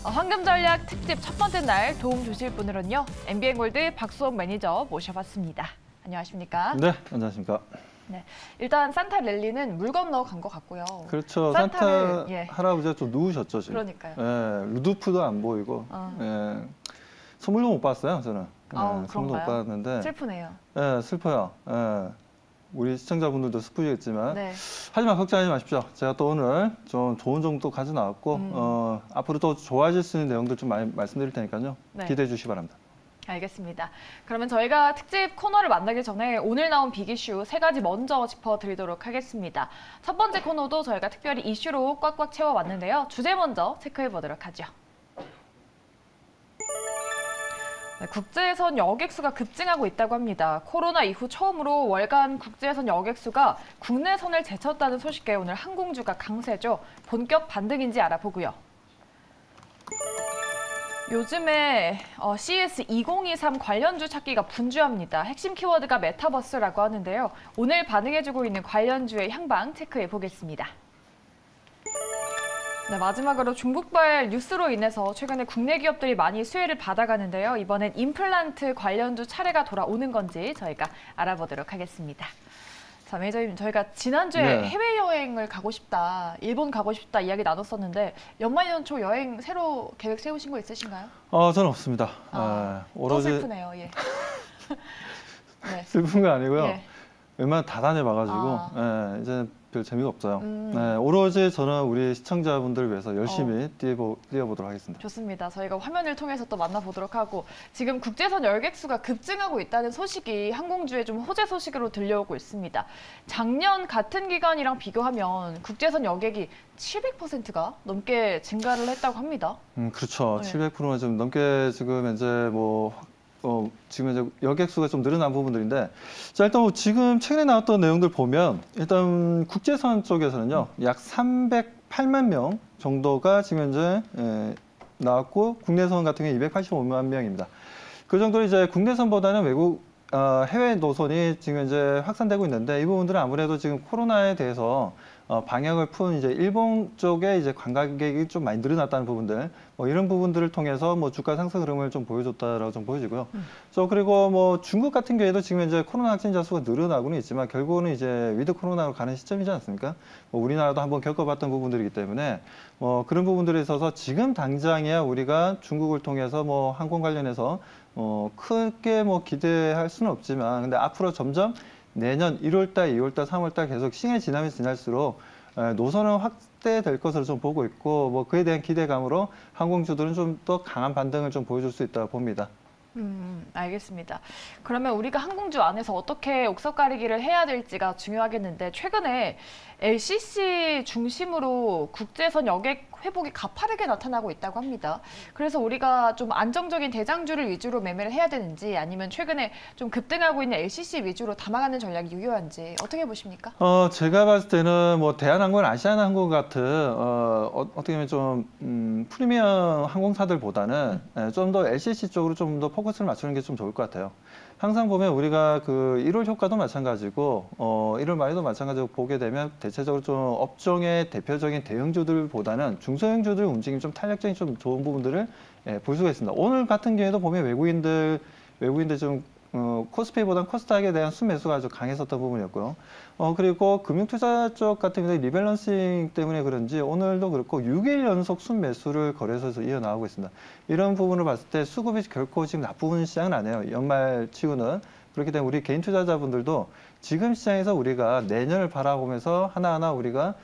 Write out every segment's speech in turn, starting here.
황금전략 특집 첫 번째 날 도움 주실 분으로는요. MBN골드 박수원 매니저 모셔봤습니다. 안녕하십니까? 네, 안녕하십니까? 네, 일단 산타 랠리는 물 건너 간 것 같고요. 그렇죠. 산타를, 산타 할아버지가 좀 누우셨죠, 지금. 그러니까요. 예, 루드프도 안 보이고. 예, 선물도 못 받았어요, 저는. 선물도 못 받았는데. 슬프네요. 예, 슬퍼요. 예. 우리 시청자분들도 슬프시겠지만. 네. 하지만 걱정하지 마십시오. 제가 또 오늘 좀 좋은 정보 가져 나왔고, 앞으로 더 좋아질 수 있는 내용들 좀 많이 말씀드릴 테니까요. 네. 기대해 주시기 바랍니다. 알겠습니다. 그러면 저희가 특집 코너를 만나기 전에 오늘 나온 빅 이슈 3가지 먼저 짚어드리도록 하겠습니다. 첫 번째 코너도 저희가 특별히 이슈로 꽉꽉 채워왔는데요. 주제 먼저 체크해보도록 하죠. 네, 국제선 여객수가 급증하고 있다고 합니다. 코로나 이후 처음으로 월간 국제선 여객수가 국내선을 제쳤다는 소식에 오늘 항공주가 강세죠. 본격 반등인지 알아보고요. 요즘에 CES 2023 관련주 찾기가 분주합니다. 핵심 키워드가 메타버스라고 하는데요. 오늘 반응해주고 있는 관련주의 향방 체크해 보겠습니다. 네, 마지막으로 중국발 뉴스로 인해서 최근에 국내 기업들이 많이 수혜를 받아가는데요. 이번엔 임플란트 관련주 차례가 돌아오는 건지 저희가 알아보도록 하겠습니다. 자, 매니저님, 저희가 지난주에 해외여행을 가고 싶다, 일본 가고 싶다 이야기 나눴었는데 연말연초 여행 새로 계획 세우신 거 있으신가요? 저는 없습니다. 오로지... 또 슬프네요. 예. 네. 슬픈 건 아니고요. 예. 웬만하면 다 다녀봐가지고 이제 별 재미가 없어요. 네, 오로지 저는 우리 시청자분들을 위해서 열심히 뛰어보도록 하겠습니다. 좋습니다. 저희가 화면을 통해서 또 만나보도록 하고, 지금 국제선 여객수가 급증하고 있다는 소식이 항공주의 좀 호재 소식으로 들려오고 있습니다. 작년 같은 기간이랑 비교하면 국제선 여객이 700%가 넘게 증가를 했다고 합니다. 그렇죠. 네. 700%가 좀 넘게 지금 현재 지금 이제 여객수가 좀 늘어난 부분들인데, 자, 일단 지금 최근에 나왔던 내용들 보면, 일단 국제선 쪽에서는요, 약 308만 명 정도가 지금 현재 나왔고, 국내선 같은 경우에 285만 명입니다. 그 정도로 이제 국내선보다는 외국, 해외 노선이 지금 현재 확산되고 있는데, 이 부분들은 아무래도 지금 코로나에 대해서 방역을 푼 이제 일본 쪽에 이제 관광객이 좀 많이 늘어났다는 부분들, 이런 부분들을 통해서 주가 상승 흐름을 좀 보여줬다라고 좀 보여지고요. 그리고 중국 같은 경우에도 지금 이제 코로나 확진자 수가 늘어나고는 있지만 결국은 이제 위드 코로나로 가는 시점이지 않습니까? 우리나라도 한번 겪어봤던 부분들이기 때문에 그런 부분들에 있어서 지금 당장이야 우리가 중국을 통해서 항공 관련해서 크게 기대할 수는 없지만, 근데 앞으로 점점 내년 1월달, 2월달, 3월달 계속 시간이 지나면 지날수록 노선은 확대될 것으로 좀 보고 있고, 그에 대한 기대감으로 항공주들은 좀 더 강한 반등을 좀 보여줄 수 있다고 봅니다. 알겠습니다. 그러면 우리가 항공주 안에서 어떻게 옥석 가리기를 해야 될지가 중요하겠는데, 최근에 LCC 중심으로 국제선 여객 회복이 가파르게 나타나고 있다고 합니다. 그래서 우리가 좀 안정적인 대장주를 위주로 매매를 해야 되는지, 아니면 최근에 좀 급등하고 있는 LCC 위주로 담아가는 전략이 유효한지 어떻게 보십니까? 제가 봤을 때는 대한항공, 아시아나항공 같은 어떻게 보면 좀 프리미엄 항공사들보다는 좀 더 LCC 쪽으로 좀 더 포커스를 맞추는 게 좀 좋을 것 같아요. 항상 보면 우리가 그 1월 효과도 마찬가지고 1월 말에도 마찬가지고 보게 되면 대체적으로 좀 업종의 대표적인 대형주들보다는 중소형주들 움직임이 좀 탄력적인 좀 좋은 부분들을 볼 수가 있습니다. 오늘 같은 경우에도 보면 외국인들 좀 코스피보다는 코스닥에 대한 순매수가 아주 강했었던 부분이었고요. 그리고 금융투자 쪽 같은 경우에 리밸런싱 때문에 그런지 오늘도 그렇고 6일 연속 순매수를 거래소에서 이어나오고 있습니다. 이런 부분을 봤을 때 수급이 결코 지금 나쁜 시장은 아니에요. 연말 치고는. 그렇기 때문에 우리 개인 투자자분들도 지금 시장에서 우리가 내년을 바라보면서 하나하나 우리가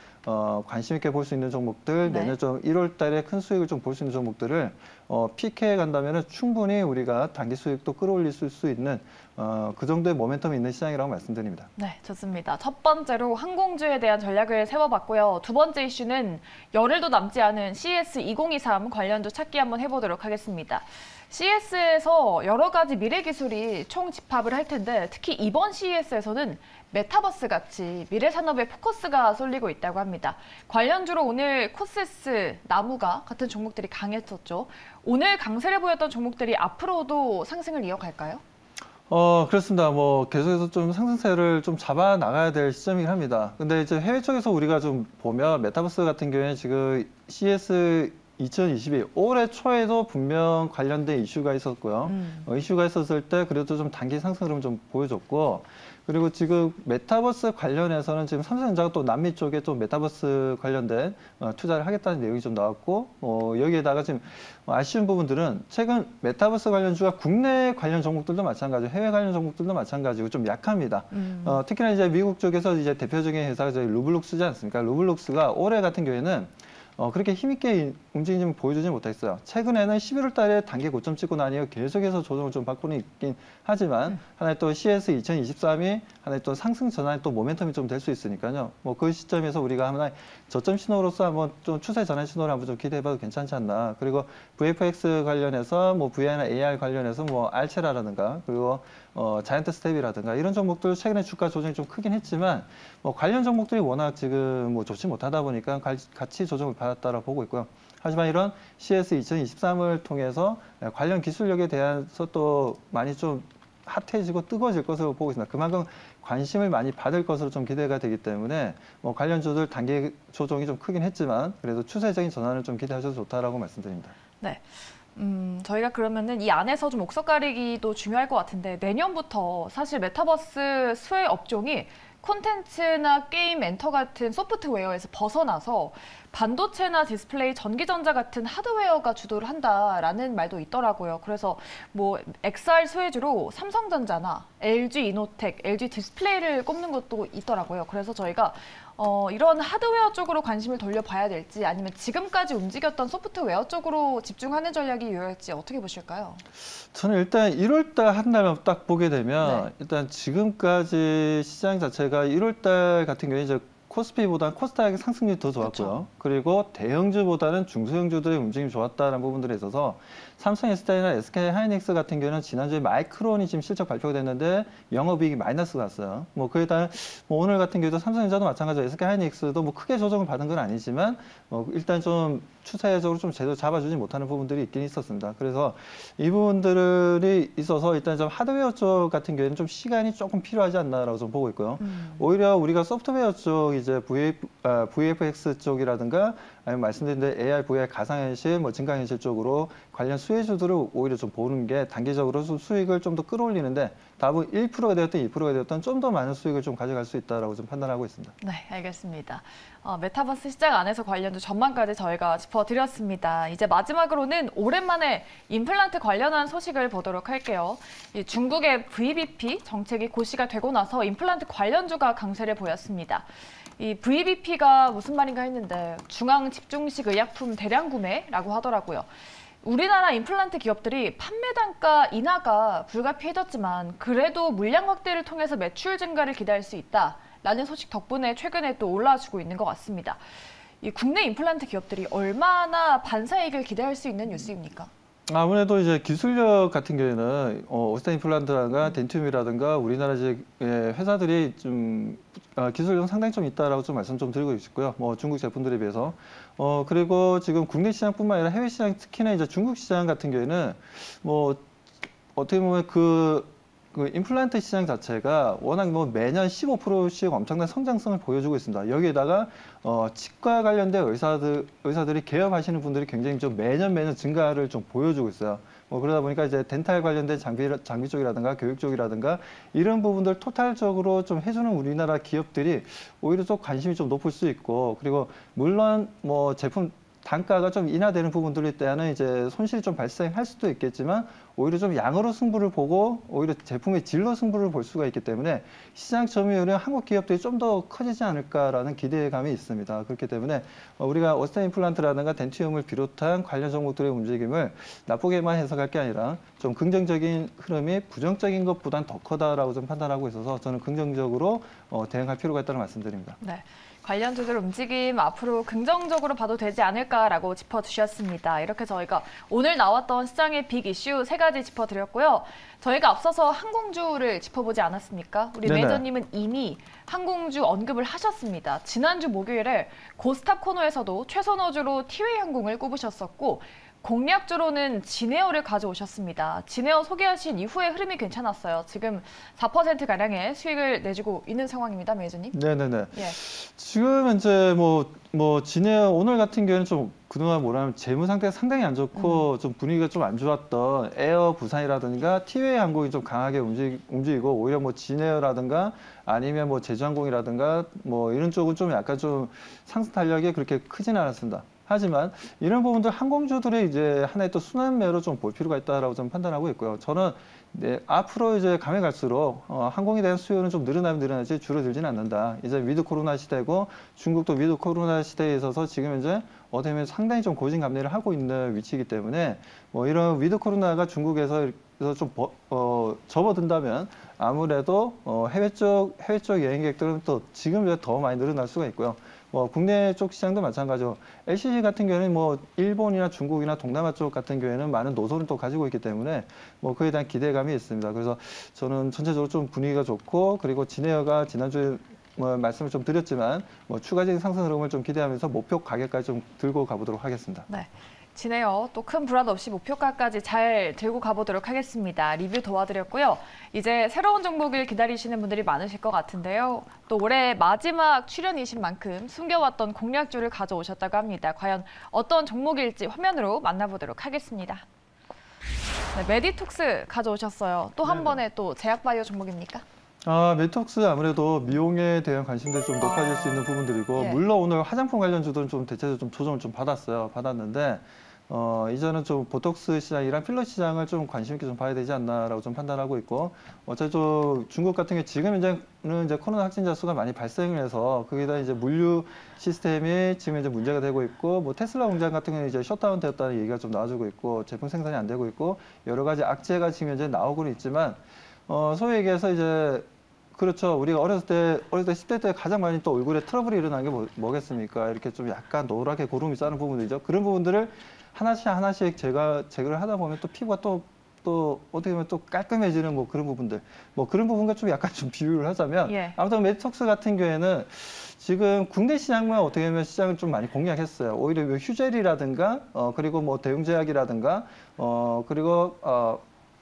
관심 있게 볼 수 있는 종목들, 내년 좀 1월 달에 큰 수익을 좀 볼 수 있는 종목들을 픽해 간다면 충분히 우리가 단기 수익도 끌어올릴 수 있는 그 정도의 모멘텀이 있는 시장이라고 말씀드립니다. 네, 좋습니다. 첫 번째로 항공주에 대한 전략을 세워봤고요. 두 번째 이슈는 열흘도 남지 않은 CES 2023 관련주 찾기 한번 해보도록 하겠습니다. CES에서 여러 가지 미래 기술이 총 집합을 할 텐데, 특히 이번 CES에서는 메타버스 같이 미래 산업에 포커스가 쏠리고 있다고 합니다. 관련주로 오늘 코세스, 나무가 같은 종목들이 강했었죠. 오늘 강세를 보였던 종목들이 앞으로도 상승을 이어갈까요? 그렇습니다. 계속해서 좀 상승세를 좀 잡아 나가야 될 시점이긴 합니다. 근데 이제 해외 쪽에서 우리가 좀 보면 메타버스 같은 경우에 지금 CES 2022 올해 초에도 분명 관련된 이슈가 있었고요. 이슈가 있었을 때 그래도 좀 단기 상승 흐름 좀 보여줬고, 그리고 지금 메타버스 관련해서는 지금 삼성전자가 또 남미 쪽에 또 메타버스 관련된 투자를 하겠다는 내용이 좀 나왔고, 여기에다가 지금 아쉬운 부분들은 최근 메타버스 관련주가 국내 관련 종목들도 마찬가지고 해외 관련 종목들도 마찬가지고 좀 약합니다. 특히나 이제 미국 쪽에서 이제 대표적인 회사가 저희 루블록스지 않습니까? 루블록스가 올해 같은 경우에는 그렇게 힘있게 움직임 좀 보여주지 못했어요. 최근에는 11월 달에 단기 고점 찍고 나니까 계속해서 조정을 좀 받고는 있긴 하지만 하나의 또 CS 2023이 하나의 또 상승 전환의 또 모멘텀이 좀 될 수 있으니까요. 뭐 그 시점에서 우리가 하나의 저점 신호로서 한번 좀 추세 전환 신호를 한번 좀 기대해봐도 괜찮지 않나. 그리고 VFX 관련해서 뭐 VI나 AR 관련해서 뭐 알체라라든가 그리고 자이언트 스텝이라든가 이런 종목들 최근에 주가 조정이 좀 크긴 했지만 관련 종목들이 워낙 지금 뭐 좋지 못하다 보니까 같이 조정을 받았다라고 보고 있고요. 하지만 이런 CS 2023을 통해서 관련 기술력에 대해서 또 많이 좀 핫해지고 뜨거워질 것으로 보고 있습니다. 그만큼 관심을 많이 받을 것으로 좀 기대가 되기 때문에 관련주들 단기 조정이 좀 크긴 했지만 그래도 추세적인 전환을 좀 기대하셔도 좋다라고 말씀드립니다. 네. 저희가 그러면은 이 안에서 좀 옥석 가리기도 중요할 것 같은데 내년부터 사실 메타버스 수혜 업종이 콘텐츠나 게임, 엔터 같은 소프트웨어에서 벗어나서 반도체나 디스플레이, 전기전자 같은 하드웨어가 주도를 한다라는 말도 있더라고요. 그래서 뭐 XR 수혜주로 삼성전자나 LG 이노텍, LG 디스플레이를 꼽는 것도 있더라고요. 그래서 저희가 이런 하드웨어 쪽으로 관심을 돌려봐야 될지 아니면 지금까지 움직였던 소프트웨어 쪽으로 집중하는 전략이 유효할지 어떻게 보실까요? 저는 일단 1월 달 한 달만 딱 보게 되면 일단 지금까지 시장 자체가 1월 달 같은 경우에 이제 코스피보다는 코스닥의 상승률이 더 좋았고요. 그쵸. 그리고 대형주보다는 중소형주들의 움직임이 좋았다는 부분들에 있어서 삼성 SDI나 SK 하이닉스 같은 경우는 지난주에 마이크론이 지금 실적 발표가 됐는데 영업이익이 마이너스가 왔어요. 뭐 그에 따른 오늘 같은 경우도 삼성전자도 마찬가지로 SK 하이닉스도 뭐 크게 조정을 받은 건 아니지만 일단 좀 추세적으로 좀 제대로 잡아주지 못하는 부분들이 있긴 있었습니다. 그래서 이 부분들이 있어서 일단 좀 하드웨어 쪽 같은 경우에는 좀 시간이 조금 필요하지 않나라고 좀 보고 있고요. 오히려 우리가 소프트웨어 쪽 이제 VFX 쪽이라든가 아니면 말씀드린 대로 AR, VR, 가상현실, 뭐 증강현실 쪽으로 관련 수혜주들을 오히려 좀 보는 게 단기적으로 수익을 좀 더 끌어올리는데 답은 1%가 되었든 2%가 되었든 좀 더 많은 수익을 좀 가져갈 수 있다라고 좀 판단하고 있습니다. 네, 알겠습니다. 메타버스 시장 안에서 관련주 전망까지 저희가 짚어드렸습니다. 이제 마지막으로는 오랜만에 임플란트 관련한 소식을 보도록 할게요. 중국의 VBP 정책이 고시가 되고 나서 임플란트 관련주가 강세를 보였습니다. 이 VBP가 무슨 말인가 했는데 중앙 집중식 의약품 대량 구매라고 하더라고요. 우리나라 임플란트 기업들이 판매 단가 인하가 불가피해졌지만 그래도 물량 확대를 통해서 매출 증가를 기대할 수 있다라는 소식 덕분에 최근에 또 올라와주고 있는 것 같습니다. 이 국내 임플란트 기업들이 얼마나 반사이익을 기대할 수 있는 뉴스입니까? 아무래도 이제 기술력 같은 경우에는 오스템 임플란트라든가 덴튬이라든가 우리나라 이제 회사들이 좀 기술력은 상당히 좀 있다라고 좀 말씀 좀 드리고 있고요. 뭐 중국 제품들에 비해서 그리고 지금 국내 시장뿐만 아니라 해외 시장 특히나 이제 중국 시장 같은 경우에는 뭐 어떻게 보면 그 임플란트 시장 자체가 워낙 뭐 매년 15%씩 엄청난 성장성을 보여주고 있습니다. 여기에다가 치과 관련된 의사들이 개업하시는 분들이 굉장히 좀 매년 증가를 좀 보여주고 있어요. 그러다 보니까 이제 덴탈 관련된 장비 쪽이라든가 교육 쪽이라든가 이런 부분들 토탈적으로 좀 해주는 우리나라 기업들이 오히려 좀 관심이 좀 높을 수 있고, 그리고 물론 뭐 제품 단가가 좀 인하되는 부분들에 대한 이제 손실이 좀 발생할 수도 있겠지만 오히려 좀 양으로 승부를 보고 오히려 제품의 질로 승부를 볼 수가 있기 때문에 시장 점유율은 한국 기업들이 좀 더 커지지 않을까라는 기대감이 있습니다. 그렇기 때문에 우리가 오스템 임플란트라든가 덴티움을 비롯한 관련 종목들의 움직임을 나쁘게만 해석할 게 아니라 좀 긍정적인 흐름이 부정적인 것보단 더 커다라고 좀 판단하고 있어서 저는 긍정적으로 대응할 필요가 있다는 말씀드립니다. 네. 관련주들 움직임 앞으로 긍정적으로 봐도 되지 않을까라고 짚어주셨습니다. 이렇게 저희가 오늘 나왔던 시장의 빅 이슈 3가지 짚어드렸고요. 저희가 앞서서 항공주를 짚어보지 않았습니까? 우리 매니저님은 이미 항공주 언급을 하셨습니다. 지난주 목요일에 고스탑 코너에서도 최선호주로 티웨이 항공을 꼽으셨었고 공략주로는 진에어를 가져오셨습니다. 진에어 소개하신 이후에 흐름이 괜찮았어요. 지금 4%가량의 수익을 내주고 있는 상황입니다, 매니저님. 네네네. 예. 지금 이제 진에어 오늘 같은 경우에는 좀 그동안 뭐라면 재무 상태가 상당히 안 좋고 좀 분위기가 좀 안 좋았던 에어 부산이라든가 티웨이 항공이 좀 강하게 움직이고 오히려 뭐 진에어라든가 아니면 뭐 제주항공이라든가 뭐 이런 쪽은 좀 약간 좀 상승 탄력이 그렇게 크지는 않았습니다. 하지만 이런 부분들 항공주들의 이제 하나의 또 순환매로 좀 볼 필요가 있다라고 좀 판단하고 있고요. 저는 네, 앞으로 이제 가면 갈수록 항공에 대한 수요는 좀 늘어나면 늘어나지 줄어들지는 않는다. 이제 위드 코로나 시대고 중국도 위드 코로나 시대에 있어서 지금 이제 어떻게 보면 상당히 좀 고진 감리를 하고 있는 위치이기 때문에 뭐 이런 위드 코로나가 중국에서 좀 접어든다면 아무래도 해외 쪽 여행객들은 또 지금 더 많이 늘어날 수가 있고요. 국내 쪽 시장도 마찬가지로 LCC 같은 경우에는 뭐 일본이나 중국이나 동남아 쪽 같은 경우에는 많은 노선을 또 가지고 있기 때문에 뭐 그에 대한 기대감이 있습니다. 그래서 저는 전체적으로 좀 분위기가 좋고 그리고 진에어가 지난주에 말씀을 좀 드렸지만 추가적인 상승 흐름을 좀 기대하면서 목표 가격까지 좀 들고 가보도록 하겠습니다. 네. 진에어 또 큰 불안 없이 목표가까지 잘 들고 가보도록 하겠습니다. 리뷰 도와드렸고요. 이제 새로운 종목을 기다리시는 분들이 많으실 것 같은데요. 또 올해 마지막 출연이신 만큼 숨겨왔던 공략주를 가져오셨다고 합니다. 과연 어떤 종목일지 화면으로 만나보도록 하겠습니다. 네, 메디톡스 가져오셨어요. 또 한 번에 또 제약바이오 종목입니까? 메디톡스 아무래도 미용에 대한 관심도 좀 높아질 수 있는 부분들이고 예. 물론 오늘 화장품 관련주들은 좀 대체적으로 좀 조정을 좀 받았는데 이제는 좀 보톡스 시장이랑 필러 시장을 좀 관심 있게 좀 봐야 되지 않나라고 좀 판단하고 있고 어차피 좀 중국 같은 경우 지금 이제는 이제 코로나 확진자 수가 많이 발생을 해서 거기다 이제 물류 시스템이 지금 이제 문제가 되고 있고 뭐 테슬라 공장 같은 경우는 이제 셧다운 되었다는 얘기가 좀 나와주고 있고 제품 생산이 안 되고 있고 여러 가지 악재가 지금 이제 나오고는 있지만 소위 얘기해서 이제 그렇죠. 우리가 어렸을 때 10대 때 가장 많이 또 얼굴에 트러블이 일어난 게 뭐겠습니까? 이렇게 좀 약간 노랗게 고름이 싸는 부분들이죠. 그런 부분들을 하나씩 제거를 하다 보면 또 피부가 또 어떻게 보면 또 깔끔해지는 뭐 그런 부분들. 뭐 그런 부분과 좀 약간 좀 비유를 하자면 예. 아무튼 메디톡스 같은 경우에는 지금 국내 시장만 어떻게 보면 시장을 좀 많이 공략했어요. 오히려 휴젤이라든가 그리고 뭐 대웅제약이라든가 그리고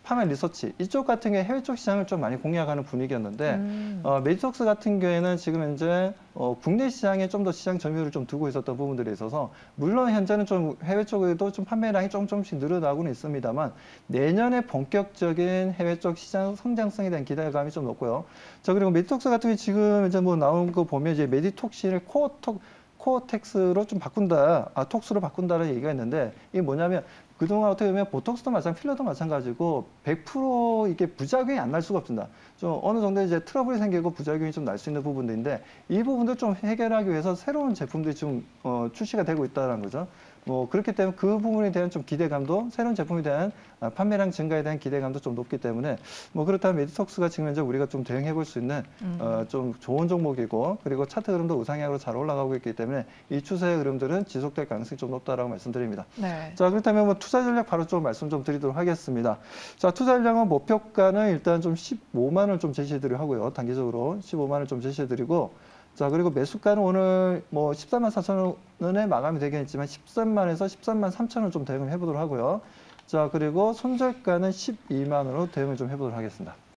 파면 리서치 이쪽 같은 게 해외 쪽 시장을 좀 많이 공략하는 분위기였는데 메디톡스 같은 경우에는 지금 현재 국내 시장에 좀 더 시장 점유율을 좀 두고 있었던 부분들이 있어서 물론 현재는 좀 해외 쪽에도 좀 판매량이 조금씩 늘어나고는 있습니다만 내년에 본격적인 해외 쪽 시장 성장성에 대한 기대감이 좀 높고요. 자 그리고 메디톡스 같은 경우 지금 이제 뭐 나온 거 보면 이제 메디톡신을 코어텍스로 좀 바꾼다, 톡스로 바꾼다는 얘기가 있는데 이게 뭐냐면 그동안 어떻게 보면 보톡스도 마찬가지고 필러도 마찬가지고 100% 이게 부작용이 안 날 수가 없습니다. 좀 어느 정도 이제 트러블이 생기고 부작용이 좀 날 수 있는 부분들인데 이 부분들 좀 해결하기 위해서 새로운 제품들이 좀 출시가 되고 있다는 거죠. 그렇기 때문에 그 부분에 대한 좀 기대감도 새로운 제품에 대한 판매량 증가에 대한 기대감도 좀 높기 때문에 그렇다면 메디톡스가 지금 현재 우리가 좀 대응해 볼 수 있는 좀 좋은 종목이고 그리고 차트 흐름도 우상향으로 잘 올라가고 있기 때문에 이 추세의 흐름들은 지속될 가능성이 좀 높다라고 말씀드립니다. 네. 자 그렇다면 투자 전략 바로 좀 말씀 좀 드리도록 하겠습니다. 자 투자 전략은 목표가는 일단 좀 15만 원 좀 제시해드리고 하고요. 단기적으로 15만 원 좀 제시해드리고 자 그리고 매수가는 오늘 뭐 14만 4천 원에 마감이 되긴 했지만 13만에서 13만 3천 원 좀 대응을 해보도록 하고요. 자 그리고 손절가는 12만 원으로 대응을 좀 해보도록 하겠습니다.